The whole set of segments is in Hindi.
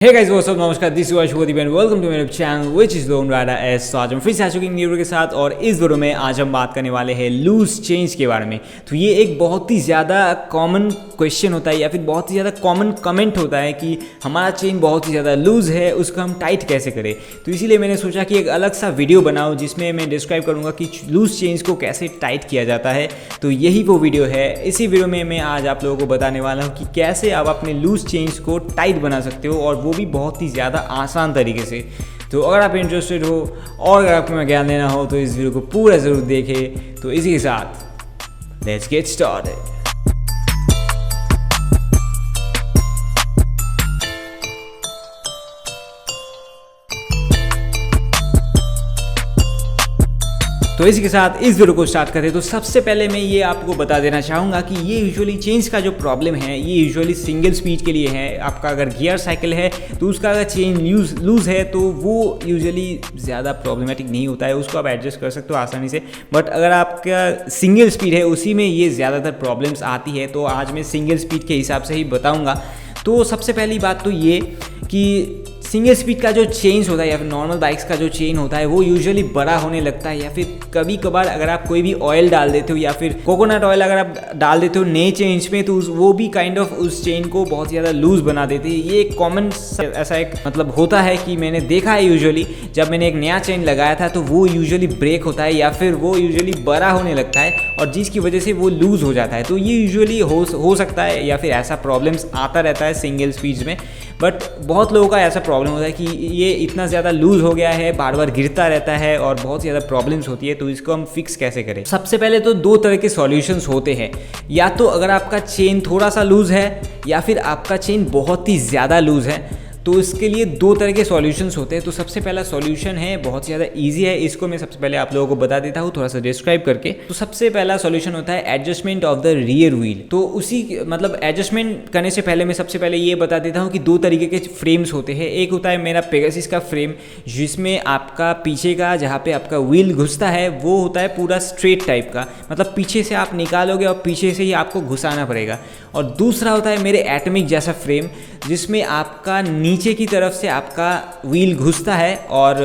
हे गाइस व्हाट्स अप, नमस्कार, this is Shubhdeep and welcome to मेरे channel which is lone rider S. तो आज हम फिर से आ चुके हैं वीडियो के साथ और इस वीडियो में आज हम बात करने वाले हैं लूज चेंज के बारे में। तो ये एक बहुत ही ज़्यादा कॉमन क्वेश्चन होता है या फिर बहुत ही ज़्यादा कॉमन कमेंट होता है कि हमारा चेन बहुत ही ज़्यादा लूज़ है, उसको हम टाइट कैसे करें। तो इसीलिए मैंने सोचा कि एक अलग सा वीडियो बनाऊँ जिसमें मैं डिस्क्राइब करूँगा कि लूज चेंज को कैसे टाइट किया जाता है। तो यही वो वीडियो है। इसी वीडियो में मैं आज आप लोगों को बताने वाला हूँ कि कैसे आप अपने लूज चेंज को टाइट बना सकते हो और वो भी बहुत ही ज़्यादा आसान तरीके से। तो अगर आप इंटरेस्टेड हो और अगर आपको ज्ञान लेना हो तो इस वीडियो को पूरा ज़रूर देखें। तो इसी के साथ लेट्स गेट स्टार्टेड। तो इसी के साथ इस वीडियो को स्टार्ट करें। तो सबसे पहले मैं ये आपको बता देना चाहूँगा कि ये यूजुअली चेंज का जो प्रॉब्लम है ये यूजुअली सिंगल स्पीड के लिए है। आपका अगर गियर साइकिल है तो उसका अगर चेन लूज़ है तो वो यूजुअली ज़्यादा प्रॉब्लमेटिक नहीं होता है, उसको आप एडजस्ट कर सकते हो आसानी से। बट अगर आपका सिंगल स्पीड है उसी में ये ज़्यादातर प्रॉब्लम्स आती है। तो आज मैं सिंगल स्पीड के हिसाब से ही बताऊँगा। तो सबसे पहली बात तो ये कि सिंगल स्पीड का जो चेन होता है या फिर नॉर्मल बाइक्स का जो चेन होता है वो यूजुअली बड़ा होने लगता है, या फिर कभी कभार अगर आप कोई भी ऑयल डाल देते हो या फिर कोकोनट ऑयल अगर आप डाल देते हो नए चेन में तो वो भी काइंड ऑफ उस चेन को बहुत ज़्यादा लूज बना देती है। ये एक कॉमन ऐसा एक मतलब होता है कि मैंने देखा है यूजुअली जब मैंने एक नया चेन लगाया था तो वो यूजुअली ब्रेक होता है या फिर वो यूजुअली बड़ा होने लगता है और जिसकी वजह से वो लूज़ हो जाता है। तो ये यूजुअली हो सकता है या फिर ऐसा प्रॉब्लम्स आता रहता है सिंगल स्पीड में। बट बहुत लोगों का ऐसा प्रॉब्लम होता है कि ये इतना ज़्यादा लूज़ हो गया है, बार बार गिरता रहता है और बहुत ज़्यादा प्रॉब्लम्स होती है। तो इसको हम फिक्स कैसे करें? सबसे पहले तो दो तरह के सॉल्यूशंस होते हैं। या तो अगर आपका चेन थोड़ा सा लूज़ है या फिर आपका चेन बहुत ही ज़्यादा लूज़ है, तो इसके लिए दो तरह के सॉल्यूशंस होते हैं। तो सबसे पहला सॉल्यूशन है बहुत ज़्यादा इजी है, इसको मैं सबसे पहले आप लोगों को बता देता हूँ थोड़ा सा डिस्क्राइब करके। तो सबसे पहला सॉल्यूशन होता है adjustment of the rear wheel. तो उसी मतलब एडजस्टमेंट करने से पहले मैं सबसे पहले ये बता देता हूँ कि दो तरीके के फ्रेम्स होते हैं। एक होता है मेरा पेगासस का फ्रेम जिसमें आपका पीछे का जहाँ पे आपका व्हील घुसता है वो होता है पूरा स्ट्रेट टाइप का, मतलब पीछे से आप निकालोगे और पीछे से ही आपको घुसाना पड़ेगा। और दूसरा होता है मेरे एटॉमिक जैसा फ्रेम जिसमें आपका नीचे की तरफ से आपका व्हील घुसता है और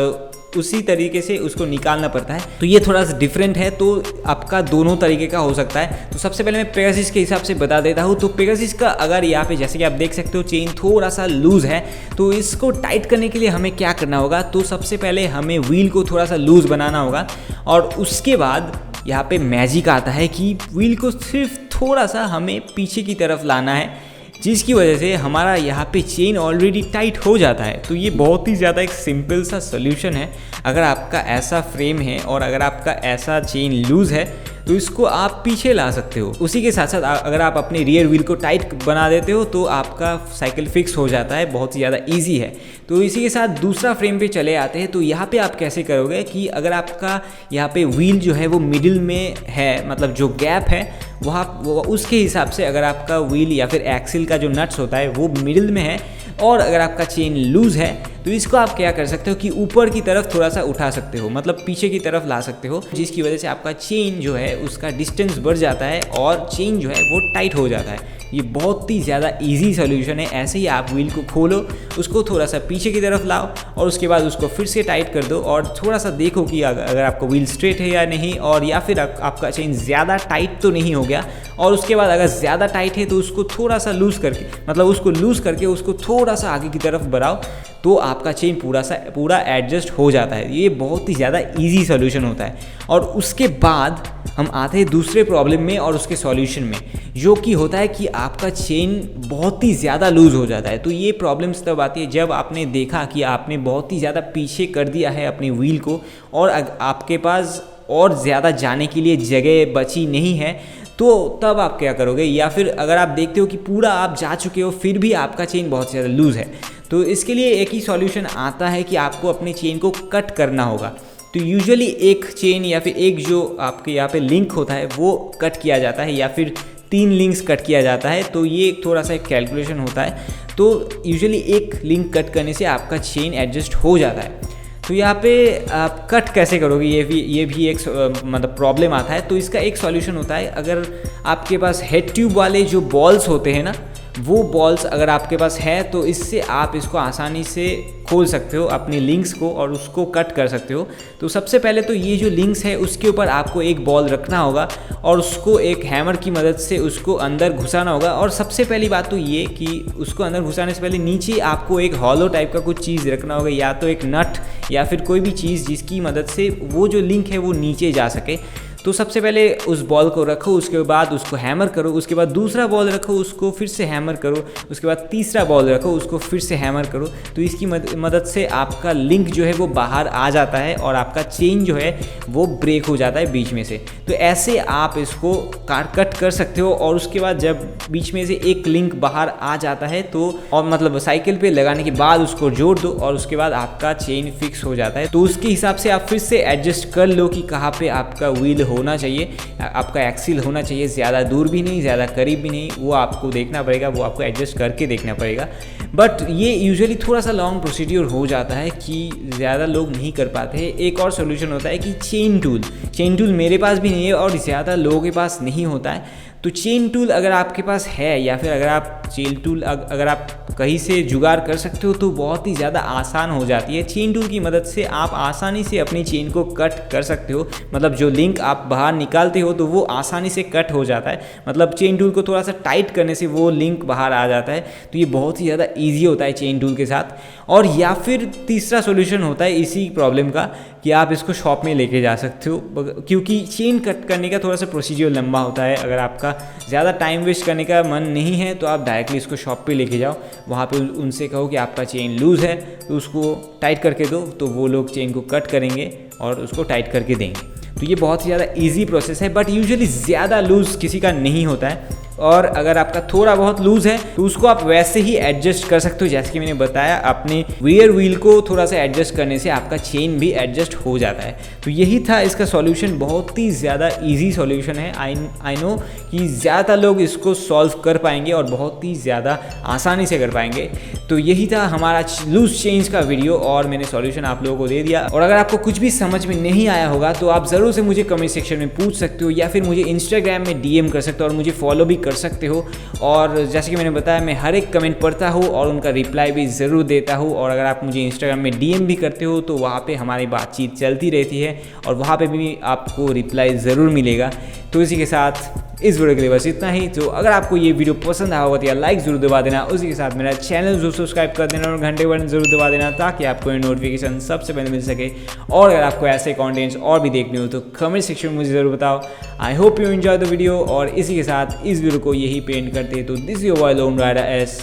उसी तरीके से उसको निकालना पड़ता है। तो ये थोड़ा सा डिफरेंट है, तो आपका दोनों तरीके का हो सकता है। तो सबसे पहले मैं पेगासस के हिसाब से बता देता हूँ। तो पेगासस का अगर यहाँ पे जैसे कि आप देख सकते हो चेन थोड़ा सा लूज़ है, तो इसको टाइट करने के लिए हमें क्या करना होगा? तो सबसे पहले हमें व्हील को थोड़ा सा लूज़ बनाना होगा और उसके बाद यहाँ पे मैजिक आता है कि व्हील को सिर्फ थोड़ा सा हमें पीछे की तरफ लाना है, जिसकी वजह से हमारा यहाँ पे चेन ऑलरेडी टाइट हो जाता है। तो ये बहुत ही ज़्यादा एक सिंपल सा सोल्यूशन है। अगर आपका ऐसा फ्रेम है और अगर आपका ऐसा चेन लूज़ है तो इसको आप पीछे ला सकते हो। उसी के साथ साथ अगर आप अपने रियर व्हील को टाइट बना देते हो तो आपका साइकिल फिक्स हो जाता है, बहुत ही ज़्यादा ईजी है। तो इसी के साथ दूसरा फ्रेम पे चले आते हैं। तो यहाँ पे आप कैसे करोगे कि अगर आपका यहाँ पे व्हील जो है वो मिडिल में है, मतलब जो गैप है वहाँ उसके हिसाब से अगर आपका व्हील या फिर एक्सिल का जो नट्स होता है वो मिडिल में है और अगर आपका चेन लूज़ है तो इसको आप क्या कर सकते हो कि ऊपर की तरफ थोड़ा सा उठा सकते हो, मतलब पीछे की तरफ ला सकते हो, जिसकी वजह से आपका चेन जो है उसका डिस्टेंस बढ़ जाता है और चेन जो है वो टाइट हो जाता है। ये बहुत ही ज़्यादा इजी सोल्यूशन है। ऐसे ही आप व्हील को खोलो, उसको थोड़ा सा पीछे की तरफ लाओ और उसके बाद उसको फिर से टाइट कर दो और थोड़ा सा देखो कि अगर आपका व्हील स्ट्रेट है या नहीं, और या फिर आपका चेन ज़्यादा टाइट तो नहीं हो गया। और उसके बाद अगर ज़्यादा टाइट है तो उसको थोड़ा सा लूज़ करके, मतलब उसको लूज़ करके उसको थोड़ा सा आगे की तरफ बढ़ाओ तो आपका चेन पूरा एडजस्ट हो जाता है। ये बहुत ही ज़्यादा इजी सोल्यूशन होता है। और उसके बाद हम आते हैं दूसरे प्रॉब्लम में और उसके सॉल्यूशन में, जो कि होता है कि आपका चेन बहुत ही ज़्यादा लूज़ हो जाता है। तो ये प्रॉब्लम्स तब आती है जब आपने देखा कि आपने बहुत ही ज़्यादा पीछे कर दिया है अपने व्हील को और आपके पास और ज़्यादा जाने के लिए जगह बची नहीं है, तो तब आप क्या करोगे? या फिर अगर आप देखते हो कि पूरा आप जा चुके हो फिर भी आपका चेन बहुत ज़्यादा लूज़ है, तो इसके लिए एक ही सॉल्यूशन आता है कि आपको अपने चेन को कट करना होगा। तो यूजुअली एक चेन या फिर एक जो आपके यहाँ पे लिंक होता है वो कट किया जाता है या फिर 3 लिंक्स कट किया जाता है। तो ये थोड़ा सा एक कैलकुलेशन होता है। तो यूजुअली एक लिंक कट करने से आपका चेन एडजस्ट हो जाता है। तो यहाँ पे आप कट कैसे करोगे ये भी एक मतलब प्रॉब्लम आता है। तो इसका एक सॉल्यूशन होता है, अगर आपके पास हेड ट्यूब वाले जो बॉल्स होते हैं ना वो बॉल्स अगर आपके पास है तो इससे आप इसको आसानी से खोल सकते हो अपनी लिंक्स को और उसको कट कर सकते हो। तो सबसे पहले तो ये जो लिंक्स है उसके ऊपर आपको एक बॉल रखना होगा और उसको एक हैमर की मदद से उसको अंदर घुसाना होगा। और सबसे पहली बात तो ये कि उसको अंदर घुसाने से पहले नीचे आपको एक हॉलो टाइप का कुछ चीज़ रखना होगा, या तो एक नट या फिर कोई भी चीज़ जिसकी मदद से वो जो लिंक है वो नीचे जा सके। तो सबसे पहले उस बॉल को रखो, उसके बाद उसको हैमर करो, उसके बाद दूसरा बॉल रखो, उसको फिर से हैमर करो, उसके बाद तीसरा बॉल रखो, उसको फिर से हैमर करो। तो इसकी मदद से आपका लिंक जो है वो बाहर आ जाता है और आपका चेन जो है वो ब्रेक हो जाता है बीच में से। तो ऐसे आप इसको कट कर सकते हो। और उसके बाद जब बीच में से एक लिंक बाहर आ जाता है तो और मतलब साइकिल पे लगाने के बाद उसको जोड़ दो और उसके बाद आपका चेन फिक्स हो जाता है। तो उसके हिसाब से आप फिर से एडजस्ट कर लो कि कहाँ पे आपका व्हील होना चाहिए, आपका एक्सिल होना चाहिए, ज़्यादा दूर भी नहीं ज़्यादा करीब भी नहीं, वो आपको देखना पड़ेगा, वो आपको एडजस्ट करके देखना पड़ेगा। बट ये यूजुअली थोड़ा सा लॉन्ग प्रोसीड्यूर हो जाता है कि ज़्यादा लोग नहीं कर पाते हैं। एक और सोल्यूशन होता है कि चेन टूल मेरे पास भी नहीं है और ज़्यादा लोगों के पास नहीं होता है। तो चेन टूल अगर आपके पास है या फिर अगर आप चेन टूल अगर आप कहीं से जुगाड़ कर सकते हो तो बहुत ही ज़्यादा आसान हो जाती है। चेन टूल की मदद से आप आसानी से अपनी चेन को कट कर सकते हो, मतलब जो लिंक आप बाहर निकालते हो तो वो आसानी से कट हो जाता है। मतलब चेन टूल को थोड़ा सा टाइट करने से वो लिंक बाहर आ जाता है। तो ये बहुत ही ज़्यादा ईजी होता है चेन टूल के साथ। और या फिर तीसरा सोल्यूशन होता है इसी प्रॉब्लम का कि आप इसको शॉप में लेके जा सकते हो, क्योंकि चेन कट करने का थोड़ा सा प्रोसीजर लंबा होता है। अगर आपका ज़्यादा टाइम वेस्ट करने का मन नहीं है तो आप डायरेक्टली इसको शॉप पे लेके जाओ, वहाँ पे उनसे कहो कि आपका चेन लूज़ है तो उसको टाइट करके दो, तो वो लोग चेन को कट करेंगे और उसको टाइट करके देंगे। तो ये बहुत ही ज़्यादा ईजी प्रोसेस है। बट यूजुअली ज़्यादा लूज़ किसी का नहीं होता है, और अगर आपका थोड़ा बहुत लूज़ है तो उसको आप वैसे ही एडजस्ट कर सकते हो जैसे कि मैंने बताया। अपने रियर व्हील को थोड़ा सा एडजस्ट करने से आपका चेन भी एडजस्ट हो जाता है। तो यही था इसका सॉल्यूशन, बहुत ही ज़्यादा इजी सॉल्यूशन है। आई नो कि ज़्यादा लोग इसको सॉल्व कर पाएंगे और बहुत ही ज़्यादा आसानी से कर पाएंगे। तो यही था हमारा लूज चेंज का वीडियो और मैंने सॉल्यूशन आप लोगों को दे दिया। और अगर आपको कुछ भी समझ में नहीं आया होगा तो आप ज़रूर से मुझे कमेंट सेक्शन में पूछ सकते हो या फिर मुझे इंस्टाग्राम में DM कर सकते हो और मुझे फॉलो भी कर सकते हो। और जैसे कि मैंने बताया मैं हर एक कमेंट पढ़ता हूँ और उनका रिप्लाई भी ज़रूर देता हूँ। और अगर आप मुझे इंस्टाग्राम में DM भी करते हो तो वहाँ पे हमारी बातचीत चलती रहती है और वहाँ पे भी आपको रिप्लाई ज़रूर मिलेगा। तो इसी के साथ इस वीडियो के लिए बस इतना ही। तो अगर आपको ये वीडियो पसंद आया होगा तो यार लाइक ज़रूर दबा देना, उसी के साथ मेरा चैनल ज़रूर सब्सक्राइब कर देना और घंटे बटन ज़रूर दबा देना ताकि आपको ये नोटिफिकेशन सबसे पहले मिल सके। और अगर आपको ऐसे कंटेंट्स और भी देखने हो तो कमेंट सेक्शन में मुझे ज़रूर बताओ। I hope you enjoy the video. और इसी के साथ इस वीडियो को यही पेंट करते तो this your boy lone rider s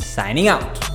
signing out.